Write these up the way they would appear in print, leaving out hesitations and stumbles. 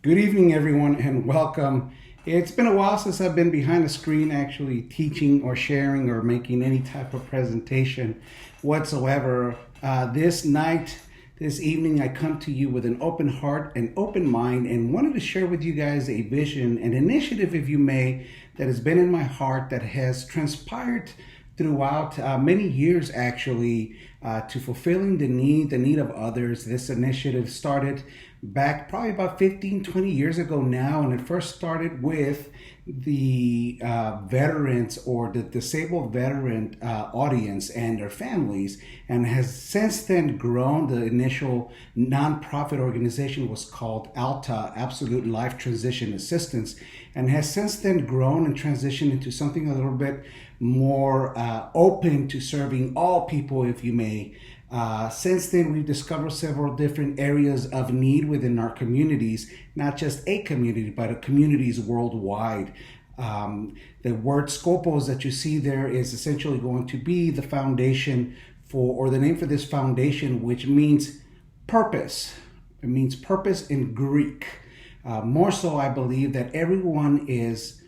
Good evening, everyone, and welcome. It's been a while since I've been behind the screen actually teaching or sharing or making any type of presentation whatsoever. This evening, I come to you with an open heart and open mind and wanted to share with you guys a vision, an initiative, if you may, that has been in my heart that has transpired throughout many years actually to fulfilling the need of others. This initiative started back probably about 15-20 years ago now, and it first started with the veterans or the disabled veteran audience and their families, and has since then grown. The initial nonprofit organization was called ALTA, Absolute Life Transition Assistance, and has since then grown and transitioned into something a little bit more open to serving all people, if you may. Since then, we've discovered several different areas of need within our communities, not just a community, but communities worldwide. The word Skopos that you see there is essentially going to be the foundation for, or the name for this foundation, which means purpose. It means purpose in Greek. More so, I believe that everyone is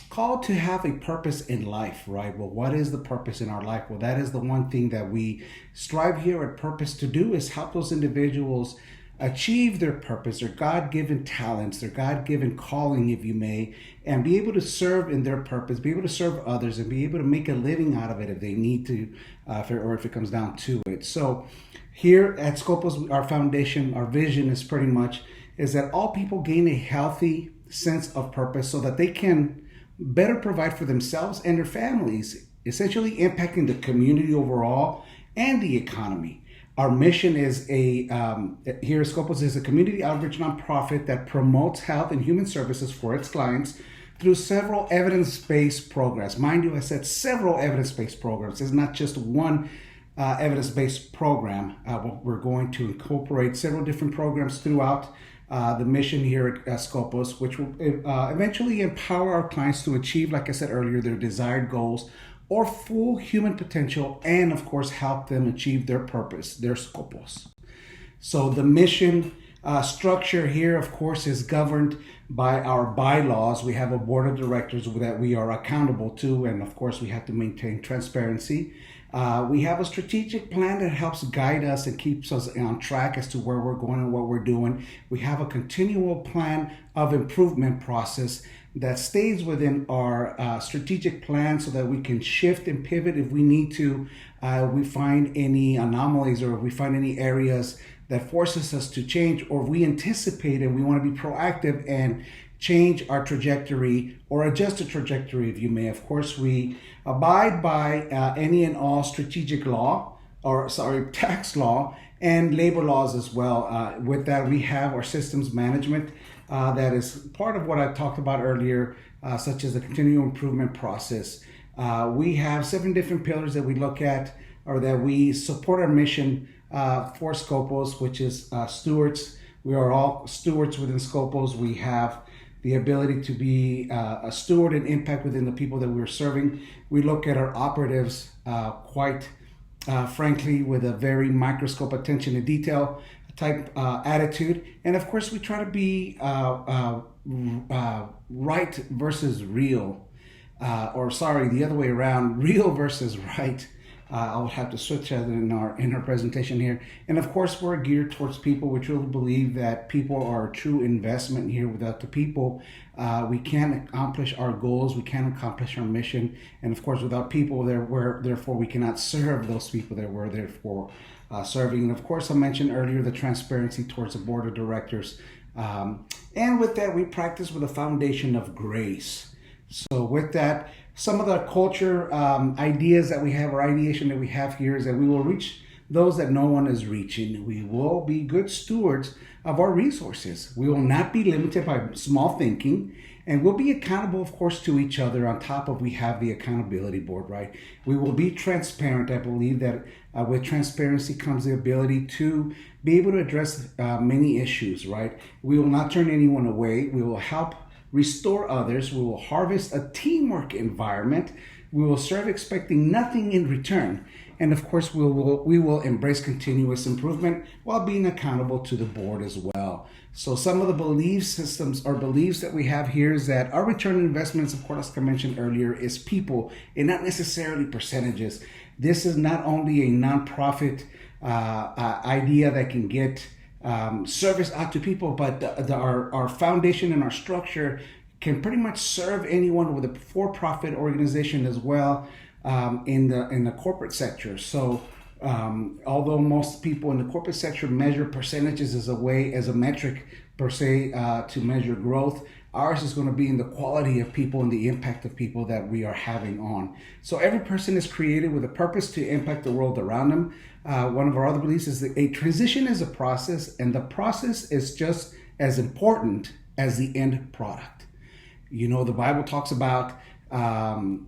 called to have a purpose in life, right? Well, what is the purpose in our life? Well, that is the one thing that we strive here at Purpose to do, is help those individuals achieve their purpose, their God-given talents, their God-given calling, if you may, and be able to serve in their purpose, be able to serve others, and be able to make a living out of it if they need to, or if it comes down to it. So here at Skopos, our foundation, our vision is pretty much is that all people gain a healthy sense of purpose so that they can better provide for themselves and their families, essentially impacting the community overall and the economy. Our mission is here at Skopos is a community outreach nonprofit that promotes health and human services for its clients through several evidence-based programs. Mind you, I said several evidence-based programs. It's not just one evidence-based program. We're going to incorporate several different programs throughout the mission here at Skopos, which will eventually empower our clients to achieve, like I said earlier, their desired goals or full human potential, and of course help them achieve their purpose, their Skopos. So the mission structure here, of course, is governed by our bylaws. We have a board of directors that we are accountable to, and of course we have to maintain transparency. We have a strategic plan that helps guide us and keeps us on track as to where we're going and what we're doing. We have a continual plan of improvement process that stays within our strategic plan so that we can shift and pivot if we need to. We find any anomalies, or if we find any areas that forces us to change, or if we anticipate and we want to be proactive and change our trajectory or adjust the trajectory, if you may. Of course, we abide by any and all strategic law, tax law and labor laws as well. With that, we have our systems management that is part of what I talked about earlier, such as the continual improvement process. We have 7 different pillars that we look at, or that we support our mission for Skopos, which is stewards. We are all stewards within Skopos. We have the ability to be a steward and impact within the people that we're serving. We look at our operatives quite frankly with a very microscope attention to detail type attitude. And of course, we try to be right versus real, the other way around, real versus right. I'll have to switch that in our presentation here. And of course, we're geared towards people. We truly believe that people are a true investment here. Without the people, we can't accomplish our goals. We can't accomplish our mission. And of course, without people, therefore we cannot serve those people that we're there for serving. And of course, I mentioned earlier the transparency towards the board of directors. And with that, we practice with a foundation of grace. So with that, some of the culture ideas that we have, or ideation that we have here, is that we will reach those that no one is reaching. We will be good stewards of our resources. We will not be limited by small thinking, and we'll be accountable, of course, to each other. On top of, we have the accountability board, right? We will be transparent. I believe that with transparency comes the ability to be able to address many issues, right? We will not turn anyone away. We will help restore others. We will harvest a teamwork environment. We will serve expecting nothing in return. And of course, we will embrace continuous improvement while being accountable to the board as well. So some of the belief systems or beliefs that we have here is that our return on investments, of course, as I mentioned earlier, is people and not necessarily percentages. This is not only a nonprofit idea that can get service out to people, but our foundation and our structure can pretty much serve anyone with a for-profit organization as well, in the corporate sector. So although most people in the corporate sector measure percentages as a metric per se to measure growth, ours is going to be in the quality of people and the impact of people that we are having on. So every person is created with a purpose to impact the world around them. One of our other beliefs is that a transition is a process, and the process is just as important as the end product. You know, the Bible talks about the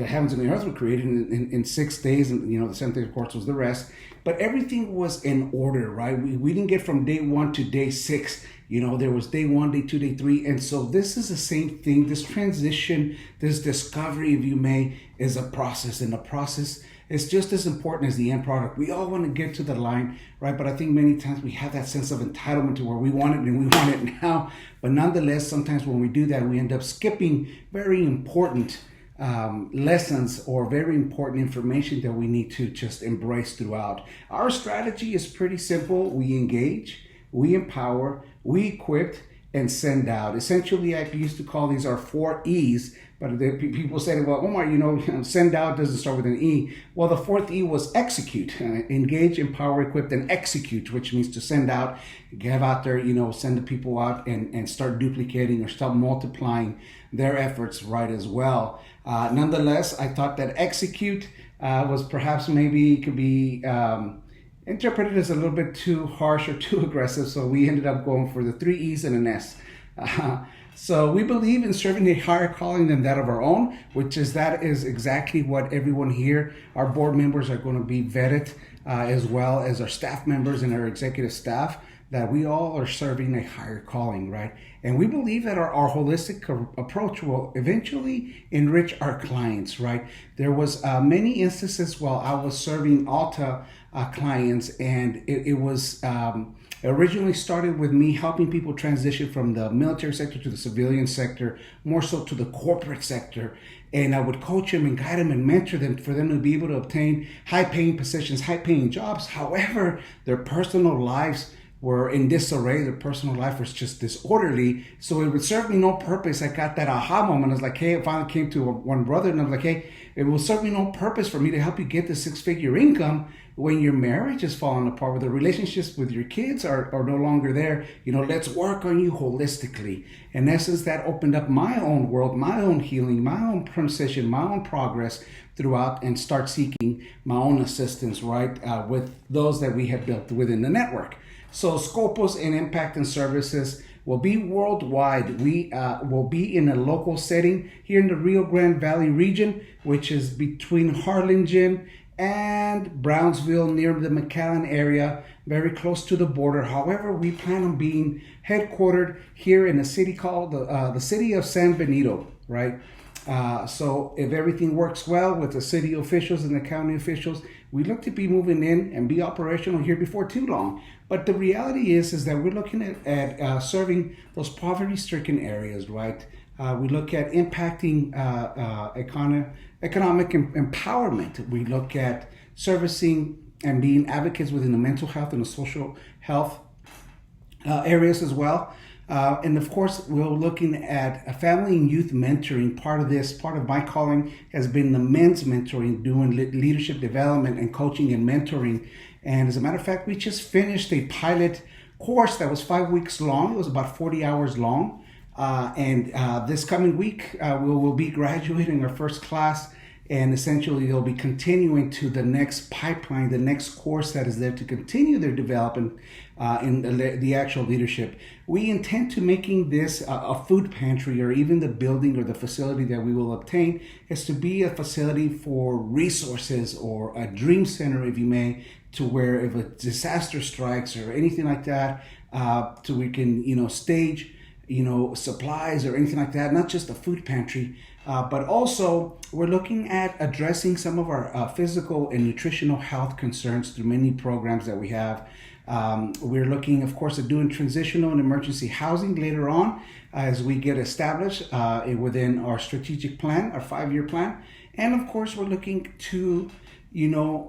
heavens and the earth were created in 6 days, and the seventh day, of course, was the rest. But everything was in order, right? We didn't get from day 1 to day 6. There was day 1, day 2, day 3. And so this is the same thing. This transition, this discovery, if you may, is a process. And the process is just as important as the end product. We all want to get to the line, right? But I think many times we have that sense of entitlement to where we want it and we want it now. But nonetheless, sometimes when we do that, we end up skipping very important lessons or very important information that we need to just embrace throughout. Our strategy is pretty simple. We engage, we empower, we equip, and send out. Essentially, I used to call these our 4 E's, but people said, well, Omar, send out doesn't start with an E. Well, the 4th E was execute. Engage, empower, equip, and execute, which means to send out, get out there, send the people out and start duplicating or start multiplying their efforts right as well. Nonetheless, I thought that execute was perhaps maybe could be interpreted as a little bit too harsh or too aggressive, so we ended up going for the 3 E's and an S. So we believe in serving a higher calling than that of our own, that is exactly what everyone here, our board members are going to be vetted, as well as our staff members and our executive staff, that we all are serving a higher calling, right? And we believe that our holistic approach will eventually enrich our clients, right? There was many instances while I was serving Alta clients, and it was originally started with me helping people transition from the military sector to the civilian sector, more so to the corporate sector. And I would coach them and guide them and mentor them for them to be able to obtain high-paying positions, high-paying jobs. However, their personal lives were in disarray. Their personal life was just disorderly. So it would serve me no purpose. I got that aha moment. I was like, hey, I finally came to one brother and I was like, hey, it will serve me no purpose for me to help you get the 6-figure income when your marriage is falling apart, where the relationships with your kids are no longer there. Let's work on you holistically. In essence, that opened up my own world, my own healing, my own transition, my own progress throughout, and start seeking my own assistance, right, with those that we have built within the network. So Skopos and Impact and Services will be worldwide. We will be in a local setting here in the Rio Grande Valley region, which is between Harlingen and Brownsville, near the McAllen area, very close to the border. However, we plan on being headquartered here in a city called the city of San Benito, right? So if everything works well with the city officials and the county officials, we look to be moving in and be operational here before too long. But the reality is that we're looking at serving those poverty-stricken areas, right? We look at impacting economic empowerment. We look at servicing and being advocates within the mental health and the social health areas as well. And of course, we're looking at family and youth mentoring. Part of my calling has been the men's mentoring, doing leadership development and coaching and mentoring. And as a matter of fact, we just finished a pilot course that was 5 weeks long. It was about 40 hours long. And this coming week, we will be graduating our first class. And essentially, they'll be continuing to the next pipeline, the next course that is there to continue their development in the actual leadership. We intend to making this a food pantry, or even the building or the facility that we will obtain is to be a facility for resources, or a dream center, if you may, to where if a disaster strikes or anything like that, we can stage supplies or anything like that, not just a food pantry, but also we're looking at addressing some of our physical and nutritional health concerns through many programs that we have. We're looking, of course, at doing transitional and emergency housing later on as we get established within our strategic plan, our 5-year plan. And of course, we're looking to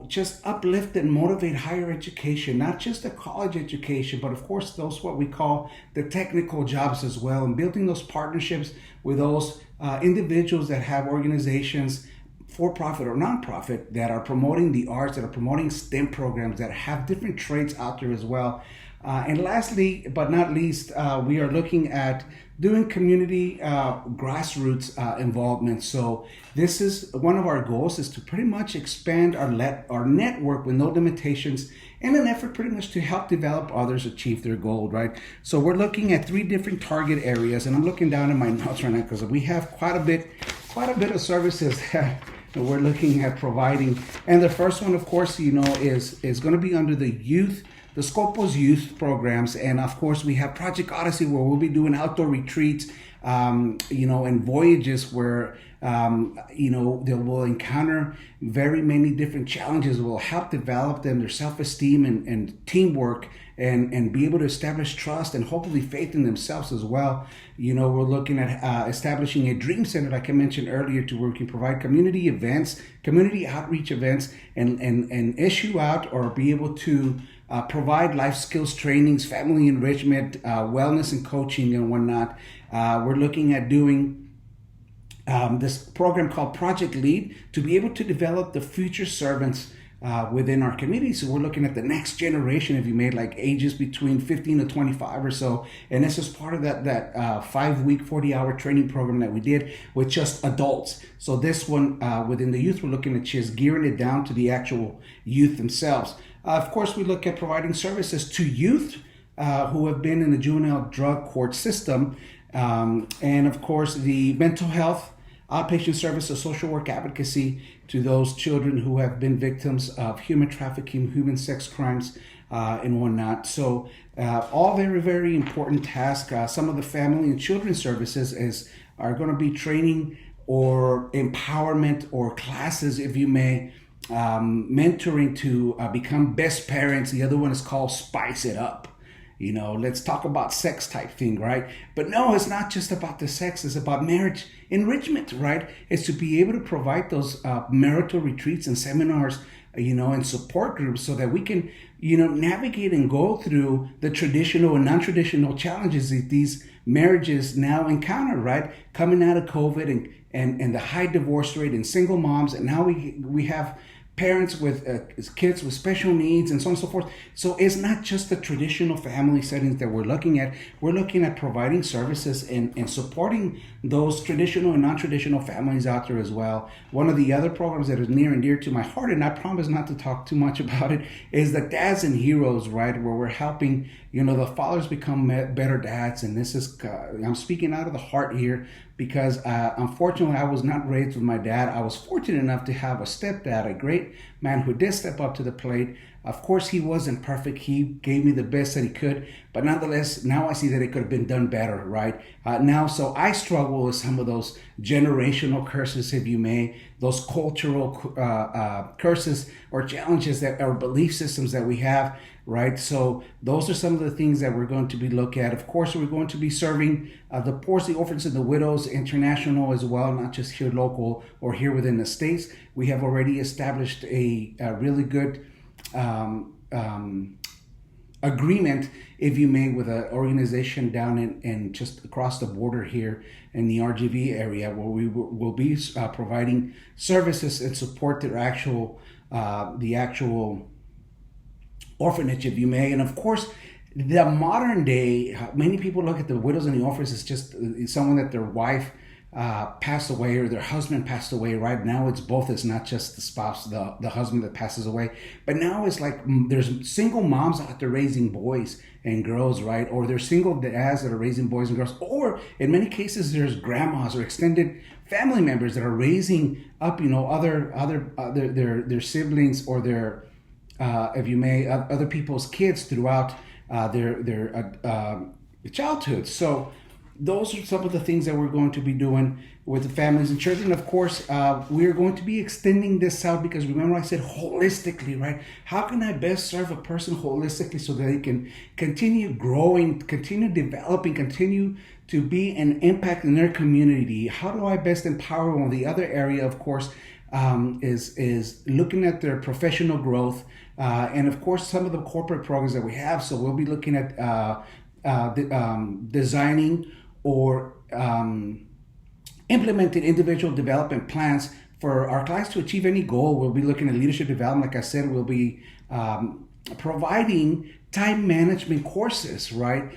just uplift and motivate higher education, not just the college education, but of course, those what we call the technical jobs as well, and building those partnerships with those individuals that have organizations, for-profit or non-profit, that are promoting the arts, that are promoting STEM programs, that have different traits out there as well. And lastly, but not least, we are looking at doing community grassroots involvement. So this is one of our goals, is to pretty much expand our network with no limitations, in an effort pretty much to help develop others achieve their goal, right? So we're looking at 3 different target areas, and I'm looking down at my notes right now because we have quite a bit of services that we're looking at providing. And the first one, of course, is going to be under the Skopos youth programs. And of course, we have Project Odyssey, where we'll be doing outdoor retreats, and voyages where, they will encounter very many different challenges that will help develop them, their self-esteem and teamwork, and be able to establish trust and hopefully faith in themselves as well. We're looking at establishing a dream center, like I mentioned earlier, to where we can provide community events, community outreach events, and issue out or be able to provide life skills trainings, family enrichment, wellness and coaching and whatnot. We're looking at doing this program called Project Lead to be able to develop the future servants within our community. So we're looking at the next generation, if you may, like ages between 15 to 25 or so. And this is part of that 5-week, 40-hour training program that we did with just adults. So this one within the youth, we're looking at just gearing it down to the actual youth themselves. Of course, we look at providing services to youth who have been in the juvenile drug court system. And of course, the mental health, outpatient services, social work advocacy to those children who have been victims of human trafficking, human sex crimes, and whatnot. So all very, very important tasks. Some of the family and children's services are going to be training or empowerment or classes, if you may, mentoring to become best parents. The other one is called Spice It Up. Let's talk about sex type thing, right? But no, it's not just about the sex. It's about marriage enrichment, right? It's to be able to provide those marital retreats and seminars, and support groups so that we can, navigate and go through the traditional and non-traditional challenges that these marriages now encounter, right? Coming out of COVID and the high divorce rate and single moms. And now we have parents with kids with special needs and so on and so forth. So it's not just the traditional family settings that we're looking at. We're looking at providing services and supporting those traditional and non-traditional families out there as well. One of the other programs that is near and dear to my heart, and I promise not to talk too much about it, is the Dads and Heroes, right? Where we're helping, the fathers become better dads. And this is, I'm speaking out of the heart here, because unfortunately I was not raised with my dad. I was fortunate enough to have a stepdad, a great man who did step up to the plate. Of course, he wasn't perfect. He gave me the best that he could, but nonetheless, now I see that it could have been done better, right? So I struggle with some of those generational curses, if you may, those cultural curses or challenges that or belief systems that we have, right? So those are some of the things that we're going to be looking at. Of course, we're going to be serving the poor, the orphans, and the widows international as well, not just here local or here within the States. We have already established a really good agreement, if you may, with an organization down in just across the border here in the RGV area, where we will be providing services and support their the actual orphanage, if you may. And of course, the modern day, many people look at the widows and the orphans as just someone that their wife passed away or their husband passed away. Right now it's both. It's not just the spouse, the husband that passes away, but now it's like there's single moms out there raising boys and girls, right? Or there's single dads that are raising boys and girls, or in many cases there's grandmas or extended family members that are raising up, their siblings or their if you may, other people's kids throughout their childhood. So those are some of the things that we're going to be doing with the families and children. Of course, we're going to be extending this out because remember I said holistically, right? How can I best serve a person holistically so that they can continue growing, continue developing, continue to be an impact in their community? How do I best empower them? The other area, of course, is looking at their professional growth, and of course some of the corporate programs that we have. So we'll be looking at designing or implementing individual development plans for our clients to achieve any goal. We'll be looking at leadership development. Like I said, we'll be providing time management courses, right?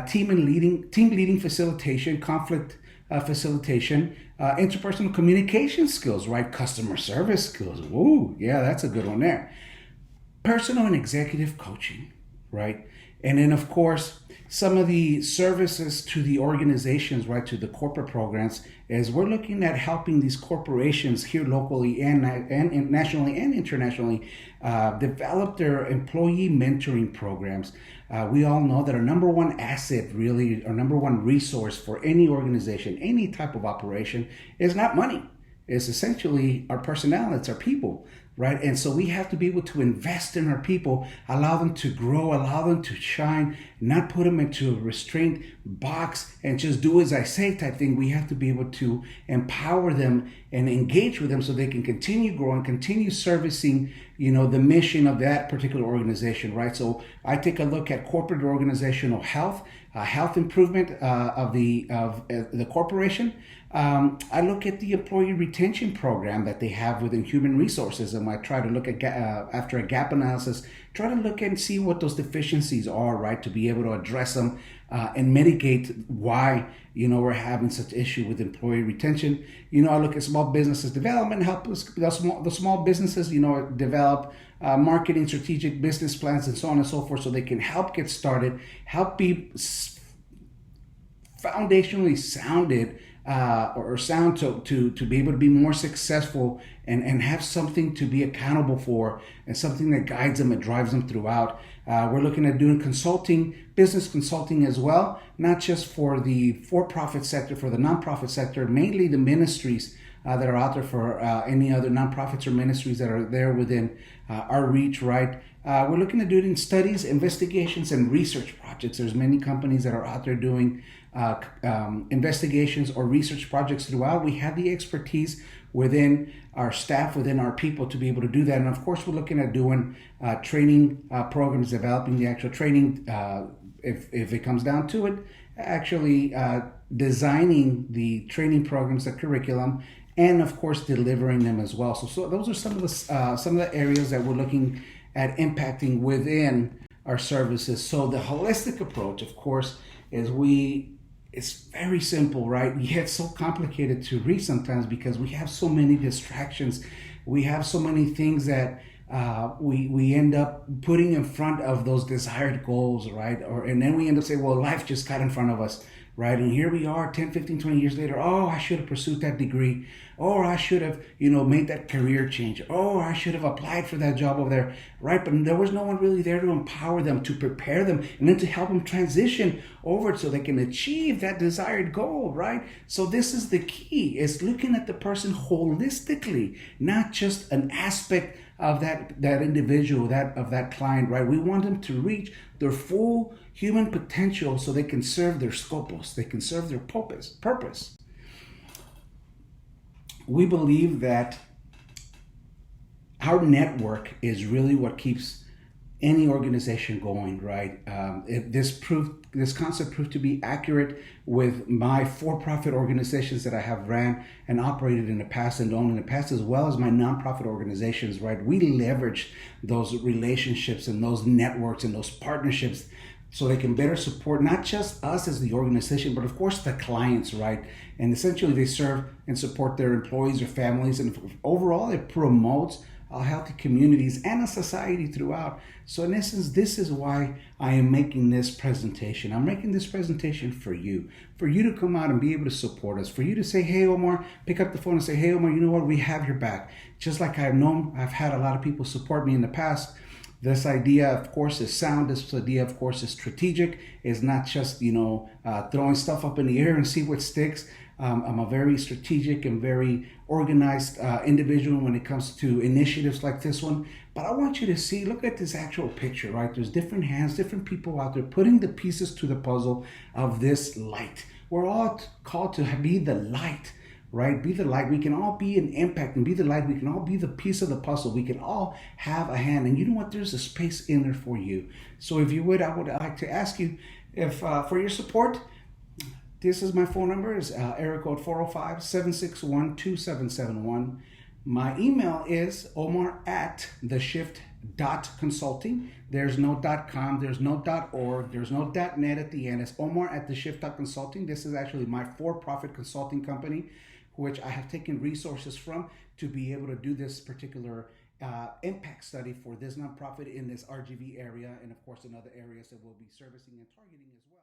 Team leading facilitation, conflict facilitation, interpersonal communication skills, right? Customer service skills. Ooh, yeah, that's a good one there. Personal and executive coaching, right? And then, of course, some of the services to the organizations, right, to the corporate programs, is we're looking at helping these corporations here locally and nationally and internationally develop their employee mentoring programs. We all know that our number one asset, really, our number one resource for any organization, any type of operation, is not money. It's essentially our personnel, it's our people, right? And so we have to be able to invest in our people, allow them to grow, allow them to shine, not put them into a restraint box and just do as I say type thing. We have to be able to empower them and engage with them so they can continue growing, continue servicing, the mission of that particular organization, right? So I take a look at corporate organizational health, health improvement of the corporation. I look at the employee retention program that they have within human resources, and I try to look at after a gap analysis, try to look and see what those deficiencies are, right, to be able to address them and mitigate why we're having such issue with employee retention. I look at small businesses development, help the small businesses develop marketing strategic business plans and so on and so forth, so they can help get started, help be foundationally sounded or sound to be able to be more successful and have something to be accountable for and something that guides them and drives them throughout. We're looking at doing consulting, business consulting as well, not just for the for-profit sector, for the nonprofit sector, mainly the ministries that are out there for any other nonprofits or ministries that are there within our reach, right? We're looking at doing studies, investigations, and research projects. There's many companies that are out there doing investigations or research projects throughout. We have the expertise within our staff, within our people to be able to do that. And of course, we're looking at doing training programs, developing the actual training, if it comes down to it, actually designing the training programs, the curriculum, and of course delivering them as well. So those are some of the areas that we're looking at impacting within our services. So the holistic approach, of course, it's very simple, right? Yet so complicated to read sometimes because we have so many distractions. We have so many things that we end up putting in front of those desired goals, right? And then we end up saying, well, life just got in front of us, right? And here we are 10, 15, 20 years later. Oh, I should have pursued that degree. Or I should have, made that career change. Oh, I should have applied for that job over there, right? But there was no one really there to empower them, to prepare them, and then to help them transition over so they can achieve that desired goal, right? So this is the key, is looking at the person holistically, not just an aspect of that individual, of that client, right? We want them to reach their full human potential so they can serve their Skopos, they can serve their purpose. We believe that our network is really what keeps any organization going, right? This concept proved to be accurate with my for-profit organizations that I have ran and operated in the past and owned in the past, as well as my nonprofit organizations, right? We leverage those relationships and those networks and those partnerships so they can better support not just us as the organization, but of course the clients, right? And essentially they serve and support their employees or families, and overall it promotes healthy communities and a society throughout. So in essence, this is why I am making this presentation. I'm making this presentation for you to come out and be able to support us, for you to say, hey, Omar, pick up the phone and say, hey, Omar, you know what? We have your back. Just like I've had a lot of people support me in the past, This idea, of course, is sound. This idea, of course, is strategic. It's not just, throwing stuff up in the air and see what sticks. I'm a very strategic and very organized individual when it comes to initiatives like this one. But I want you to see, look at this actual picture, right? There's different hands, different people out there putting the pieces to the puzzle of this light. We're all called to be the light, right? Be the light. We can all be an impact and be the light. We can all be the piece of the puzzle. We can all have a hand. And you know what? There's a space in there for you. So if you would, I would like to ask you if for your support. This is my phone number. It's area code 405-761-2771. My email is omar@theshift.consulting. There's no .com, there's no .org, there's no .net at the end. It's omar@theshift.consulting. This is actually my for-profit consulting company, which I have taken resources from to be able to do this particular impact study for this nonprofit in this RGV area, and of course in other areas that we'll be servicing and targeting as well.